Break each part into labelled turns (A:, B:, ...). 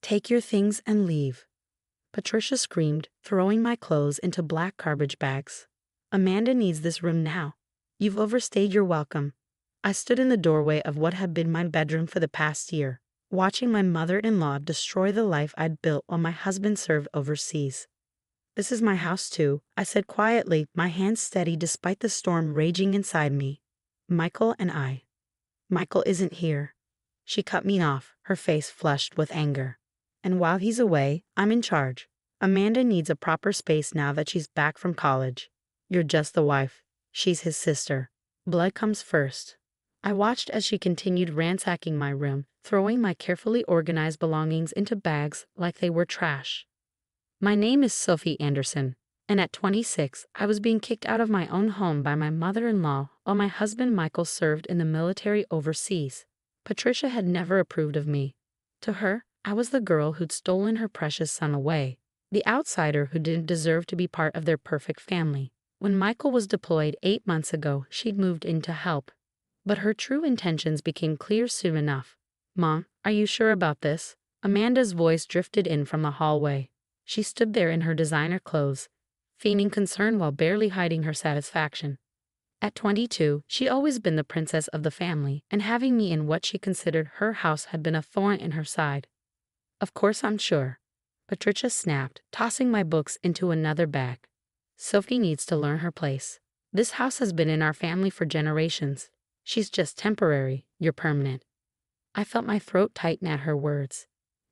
A: Take your things and leave, Patricia screamed, throwing my clothes into black garbage bags. Amanda needs this room now. You've overstayed your welcome. I stood in the doorway of what had been my bedroom for the past year, watching my mother-in-law destroy the life I'd built while my husband served overseas. This is my house too, I said quietly, my hands steady despite the storm raging inside me. Michael and I. Michael isn't here. She cut me off, her face flushed with anger. And while he's away, I'm in charge. Amanda needs a proper space now that she's back from college. You're just the wife. She's his sister. Blood comes first. I watched as she continued ransacking my room, throwing my carefully organized belongings into bags like they were trash. My name is Sophie Anderson, and at 26, I was being kicked out of my own home by my mother-in-law while my husband Michael served in the military overseas. Patricia had never approved of me. To her, I was the girl who'd stolen her precious son away, the outsider who didn't deserve to be part of their perfect family. When Michael was deployed 8 months ago, she'd moved in to help. But her true intentions became clear soon enough. Mom, are you sure about this? Amanda's voice drifted in from the hallway. She stood there in her designer clothes, feigning concern while barely hiding her satisfaction. At 22, she'd always been the princess of the family, and having me in what she considered her house had been a thorn in her side. Of course I'm sure, Patricia snapped, tossing my books into another bag. Sophie needs to learn her place. This house has been in our family for generations. She's just temporary, you're permanent. I felt my throat tighten at her words.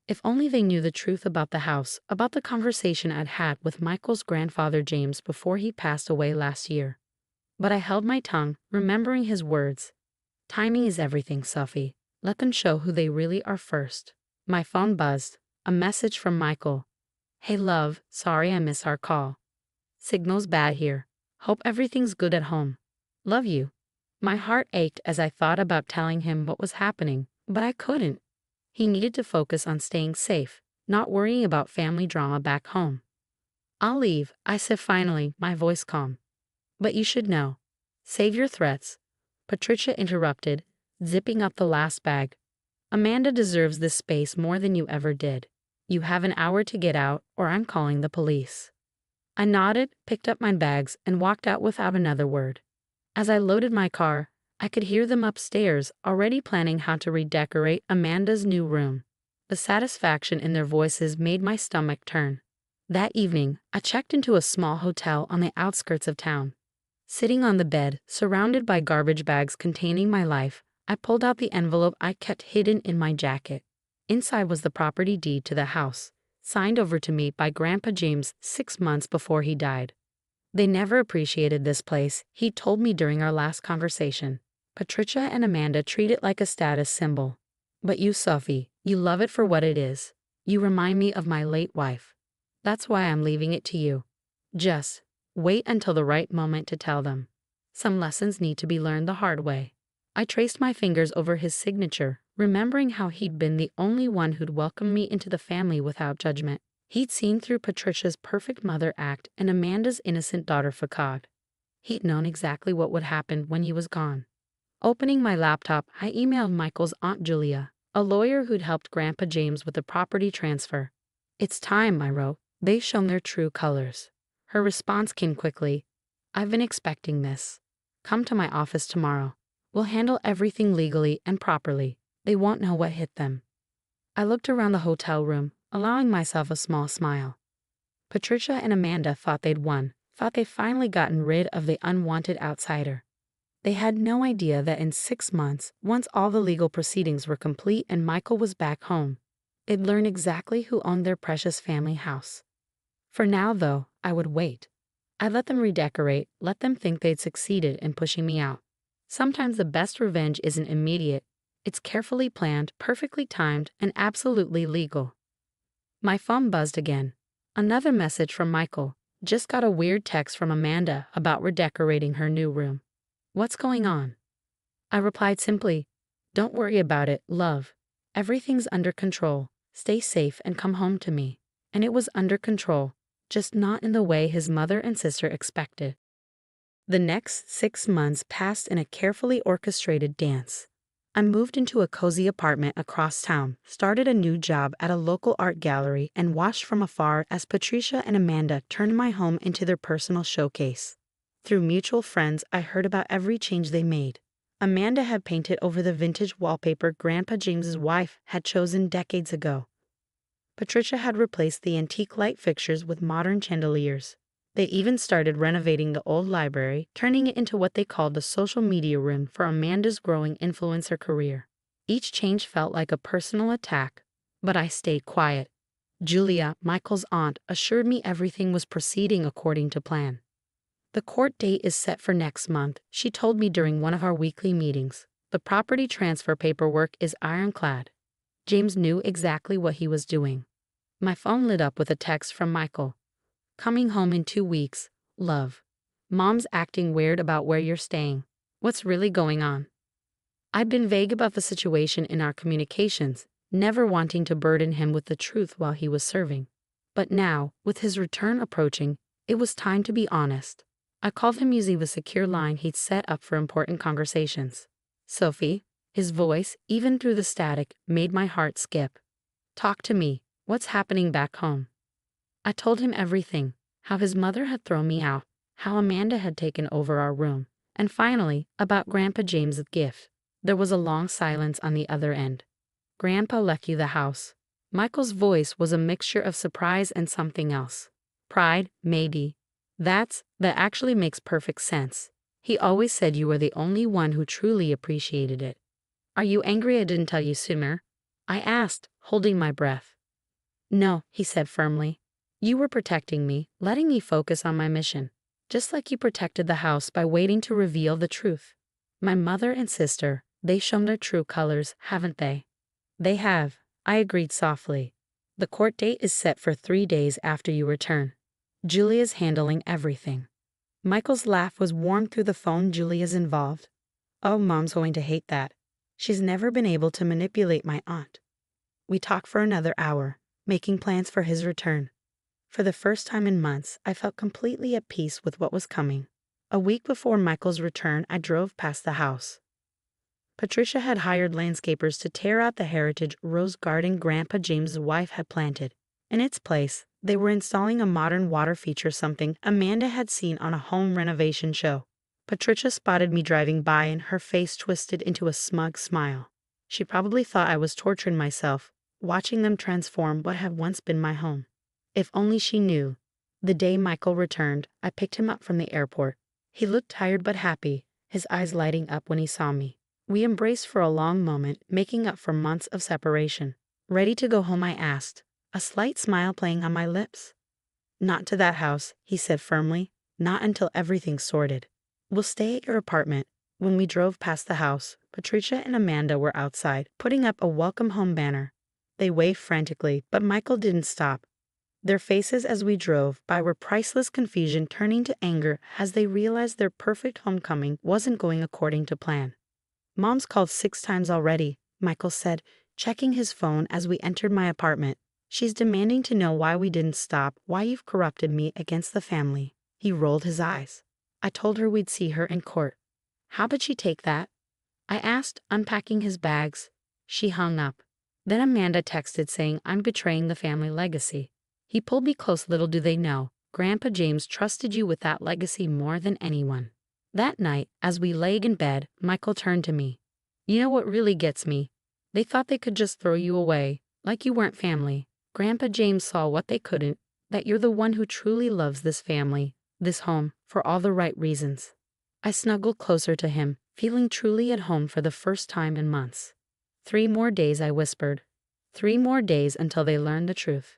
A: If only they knew the truth about the house, about the conversation I'd had with Michael's grandfather James before he passed away last year. But I held my tongue, remembering his words. Timing is everything, Sophie. Let them show who they really are first. My phone buzzed. A message from Michael. Hey love, sorry I missed our call. Signal's bad here. Hope everything's good at home. Love you. My heart ached as I thought about telling him what was happening, but I couldn't. He needed to focus on staying safe, not worrying about family drama back home. I'll leave, I said finally, my voice calm. But you should know. Save your threats. Patricia interrupted, zipping up the last bag. Amanda deserves this space more than you ever did. You have an hour to get out, or I'm calling the police. I nodded, picked up my bags, and walked out without another word. As I loaded my car, I could hear them upstairs, already planning how to redecorate Amanda's new room. The satisfaction in their voices made my stomach turn. That evening, I checked into a small hotel on the outskirts of town. Sitting on the bed, surrounded by garbage bags containing my life, I pulled out the envelope I kept hidden in my jacket. Inside was the property deed to the house, signed over to me by Grandpa James 6 months before he died. They never appreciated this place, he told me during our last conversation. Patricia and Amanda treat it like a status symbol. But you, Sophie, you love it for what it is. You remind me of my late wife. That's why I'm leaving it to you. Just wait until the right moment to tell them. Some lessons need to be learned the hard way. I traced my fingers over his signature, remembering how he'd been the only one who'd welcomed me into the family without judgment. He'd seen through Patricia's perfect mother act and Amanda's innocent daughter facade. He'd known exactly what would happen when he was gone. Opening my laptop, I emailed Michael's Aunt Julia, a lawyer who'd helped Grandpa James with the property transfer. It's time, I wrote. They've shown their true colors. Her response came quickly. I've been expecting this. Come to my office tomorrow. We'll handle everything legally and properly. They won't know what hit them. I looked around the hotel room, allowing myself a small smile. Patricia and Amanda thought they'd won, thought they'd finally gotten rid of the unwanted outsider. They had no idea that in 6 months, once all the legal proceedings were complete and Michael was back home, they'd learn exactly who owned their precious family house. For now, though, I would wait. I'd let them redecorate, let them think they'd succeeded in pushing me out. Sometimes the best revenge isn't immediate. It's carefully planned, perfectly timed, and absolutely legal. My phone buzzed again. Another message from Michael. Just got a weird text from Amanda about redecorating her new room. What's going on? I replied simply, don't worry about it, love. Everything's under control. Stay safe and come home to me. And it was under control, just not in the way his mother and sister expected. The next 6 months passed in a carefully orchestrated dance. I moved into a cozy apartment across town, started a new job at a local art gallery, and watched from afar as Patricia and Amanda turned my home into their personal showcase. Through mutual friends, I heard about every change they made. Amanda had painted over the vintage wallpaper Grandpa James's wife had chosen decades ago. Patricia had replaced the antique light fixtures with modern chandeliers. They even started renovating the old library, turning it into what they called the social media room for Amanda's growing influencer career. Each change felt like a personal attack, but I stayed quiet. Julia, Michael's aunt, assured me everything was proceeding according to plan. The court date is set for next month, she told me during one of our weekly meetings. The property transfer paperwork is ironclad. James knew exactly what he was doing. My phone lit up with a text from Michael. Coming home in 2 weeks, love. Mom's acting weird about where you're staying. What's really going on? I'd been vague about the situation in our communications, never wanting to burden him with the truth while he was serving. But now, with his return approaching, it was time to be honest. I called him using the secure line he'd set up for important conversations. Sophie, his voice, even through the static, made my heart skip. Talk to me. What's happening back home? I told him everything, how his mother had thrown me out, how Amanda had taken over our room, and finally, about Grandpa James's gift. There was a long silence on the other end. Grandpa left you the house. Michael's voice was a mixture of surprise and something else. Pride, maybe. That actually makes perfect sense. He always said you were the only one who truly appreciated it. Are you angry I didn't tell you sooner? I asked, holding my breath. No, he said firmly. You were protecting me, letting me focus on my mission, just like you protected the house by waiting to reveal the truth. My mother and sister, they've shown their true colors, haven't they? They have, I agreed softly. The court date is set for 3 days after you return. Julia's handling everything. Michael's laugh was warm through the phone. Julia's involved. Oh, Mom's going to hate that. She's never been able to manipulate my aunt. We talked for another hour, making plans for his return. For the first time in months, I felt completely at peace with what was coming. A week before Michael's return, I drove past the house. Patricia had hired landscapers to tear out the heritage rose garden Grandpa James's wife had planted. In its place, they were installing a modern water feature, something Amanda had seen on a home renovation show. Patricia spotted me driving by and her face twisted into a smug smile. She probably thought I was torturing myself, watching them transform what had once been my home. If only she knew. The day Michael returned, I picked him up from the airport. He looked tired but happy, his eyes lighting up when he saw me. We embraced for a long moment, making up for months of separation. Ready to go home, I asked, a slight smile playing on my lips. Not to that house, he said firmly. Not until everything's sorted. We'll stay at your apartment. When we drove past the house, Patricia and Amanda were outside, putting up a welcome home banner. They waved frantically, but Michael didn't stop. Their faces as we drove by were priceless, confusion turning to anger as they realized their perfect homecoming wasn't going according to plan. Mom's called 6 times already, Michael said, checking his phone as we entered my apartment. She's demanding to know why we didn't stop, why you've corrupted me against the family. He rolled his eyes. I told her we'd see her in court. How did she take that? I asked, unpacking his bags. She hung up. Then Amanda texted saying I'm betraying the family legacy. He pulled me close. Little do they know, Grandpa James trusted you with that legacy more than anyone. That night, as we lay in bed, Michael turned to me. You know what really gets me? They thought they could just throw you away, like you weren't family. Grandpa James saw what they couldn't, that you're the one who truly loves this family, this home, for all the right reasons. I snuggled closer to him, feeling truly at home for the first time in months. 3 more days, I whispered. 3 more days until they learned the truth.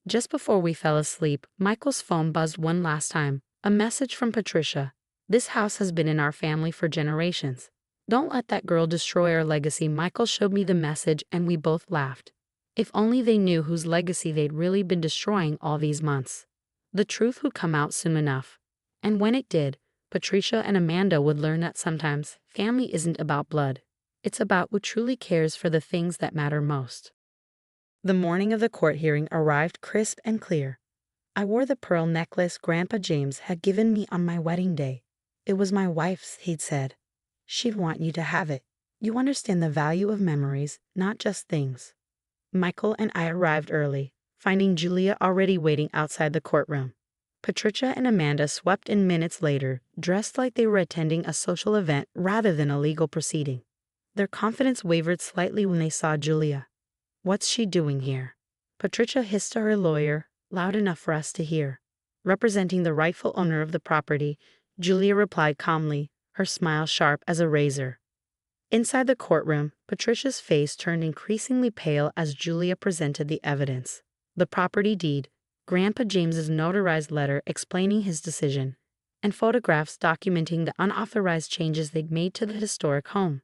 A: Just before we fell asleep, Michael's phone buzzed one last time, a message from Patricia. This house has been in our family for generations. Don't let that girl destroy our legacy. Michael showed me the message and we both laughed. If only they knew whose legacy they'd really been destroying all these months. The truth would come out soon enough. And when it did, Patricia and Amanda would learn that sometimes family isn't about blood. It's about who truly cares for the things that matter most. The morning of the court hearing arrived crisp and clear. I wore the pearl necklace Grandpa James had given me on my wedding day. It was my wife's, he'd said. She'd want you to have it. You understand the value of memories, not just things. Michael and I arrived early, finding Julia already waiting outside the courtroom. Patricia and Amanda swept in minutes later, dressed like they were attending a social event rather than a legal proceeding. Their confidence wavered slightly when they saw Julia. "What's she doing here?" Patricia hissed to her lawyer, loud enough for us to hear. Representing the rightful owner of the property, Julia replied calmly, her smile sharp as a razor. Inside the courtroom, Patricia's face turned increasingly pale as Julia presented the evidence. The property deed, Grandpa James's notarized letter explaining his decision, and photographs documenting the unauthorized changes they'd made to the historic home.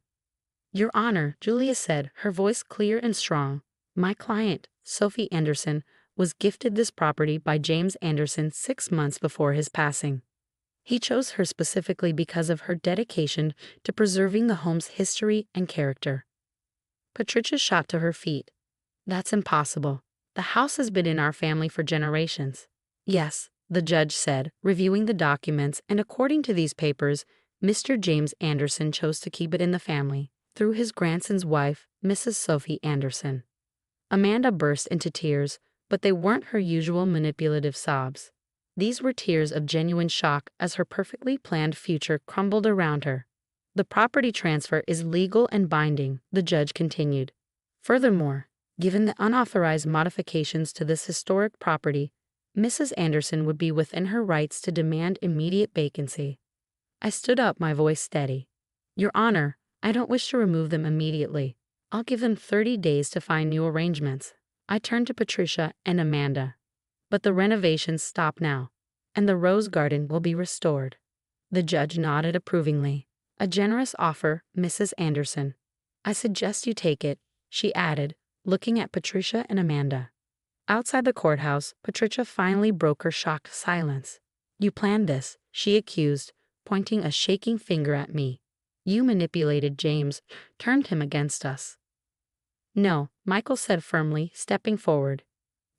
A: "Your Honor," Julia said, her voice clear and strong, "my client, Sophie Anderson, was gifted this property by James Anderson 6 months before his passing. He chose her specifically because of her dedication to preserving the home's history and character." Patricia shot to her feet. "That's impossible. The house has been in our family for generations." "Yes," the judge said, reviewing the documents, "and according to these papers, Mr. James Anderson chose to keep it in the family, through his grandson's wife, Mrs. Sophie Anderson." Amanda burst into tears, but they weren't her usual manipulative sobs. These were tears of genuine shock as her perfectly planned future crumbled around her. "The property transfer is legal and binding," the judge continued. "Furthermore, given the unauthorized modifications to this historic property, Mrs. Anderson would be within her rights to demand immediate vacancy." I stood up, my voice steady. "Your Honor, I don't wish to remove them immediately. I'll give them 30 days to find new arrangements." I turned to Patricia and Amanda. "But the renovations stop now, and the rose garden will be restored." The judge nodded approvingly. "A generous offer, Mrs. Anderson. I suggest you take it," she added, looking at Patricia and Amanda. Outside the courthouse, Patricia finally broke her shocked silence. "You planned this," she accused, pointing a shaking finger at me. "You manipulated James, turned him against us." "No," Michael said firmly, stepping forward.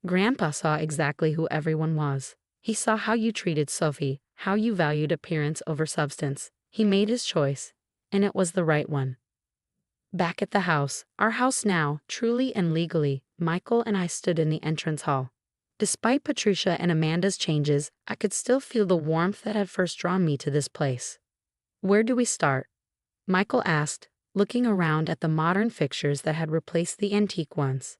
A: "Grandpa saw exactly who everyone was. He saw how you treated Sophie, how you valued appearance over substance. He made his choice, and it was the right one." Back at the house, our house now, truly and legally, Michael and I stood in the entrance hall. Despite Patricia and Amanda's changes, I could still feel the warmth that had first drawn me to this place. "Where do we start?" Michael asked, looking around at the modern fixtures that had replaced the antique ones.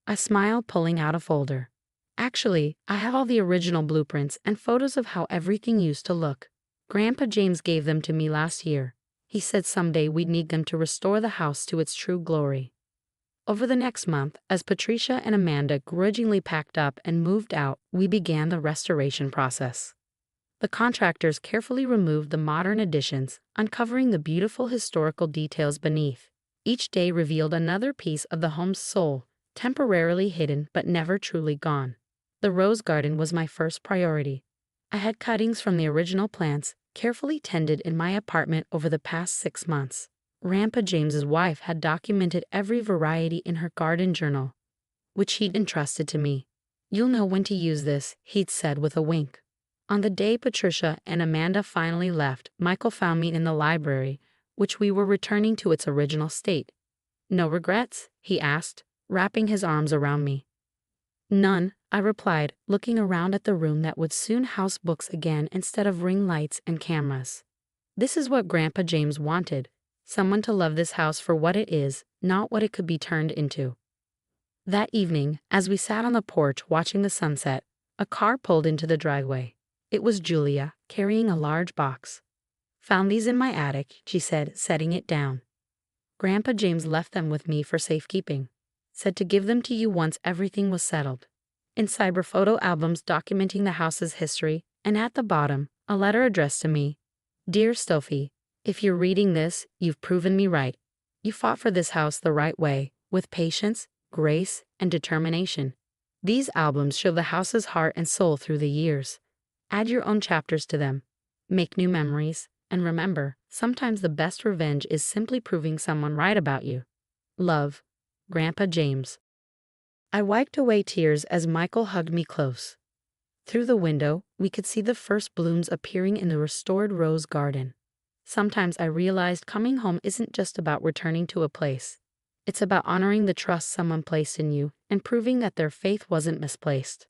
A: I smiled, pulling out a folder. "Actually, I have all the original blueprints and photos of how everything used to look. Grandpa James gave them to me last year. He said someday we'd need them to restore the house to its true glory." Over the next month, as Patricia and Amanda grudgingly packed up and moved out, we began the restoration process. The contractors carefully removed the modern additions, uncovering the beautiful historical details beneath. Each day revealed another piece of the home's soul, temporarily hidden but never truly gone. The rose garden was my first priority. I had cuttings from the original plants, carefully tended in my apartment over the past 6 months. Grandpa James's wife had documented every variety in her garden journal, which he'd entrusted to me. "You'll know when to use this," he'd said with a wink. On the day Patricia and Amanda finally left, Michael found me in the library, which we were returning to its original state. "No regrets?" he asked, wrapping his arms around me. "None," I replied, looking around at the room that would soon house books again instead of ring lights and cameras. "This is what Grandpa James wanted. Someone to love this house for what it is, not what it could be turned into." That evening, as we sat on the porch watching the sunset, a car pulled into the driveway. It was Julia, carrying a large box. "Found these in my attic," she said, setting it down. "Grandpa James left them with me for safekeeping. Said to give them to you once everything was settled." Inside were photo albums documenting the house's history, and at the bottom, a letter addressed to me. "Dear Sophie, if you're reading this, you've proven me right. You fought for this house the right way, with patience, grace, and determination. These albums show the house's heart and soul through the years. Add your own chapters to them. Make new memories, and remember, sometimes the best revenge is simply proving someone right about you. Love, Grandpa James." I wiped away tears as Michael hugged me close. Through the window, we could see the first blooms appearing in the restored rose garden. Sometimes I realized coming home isn't just about returning to a place. It's about honoring the trust someone placed in you and proving that their faith wasn't misplaced.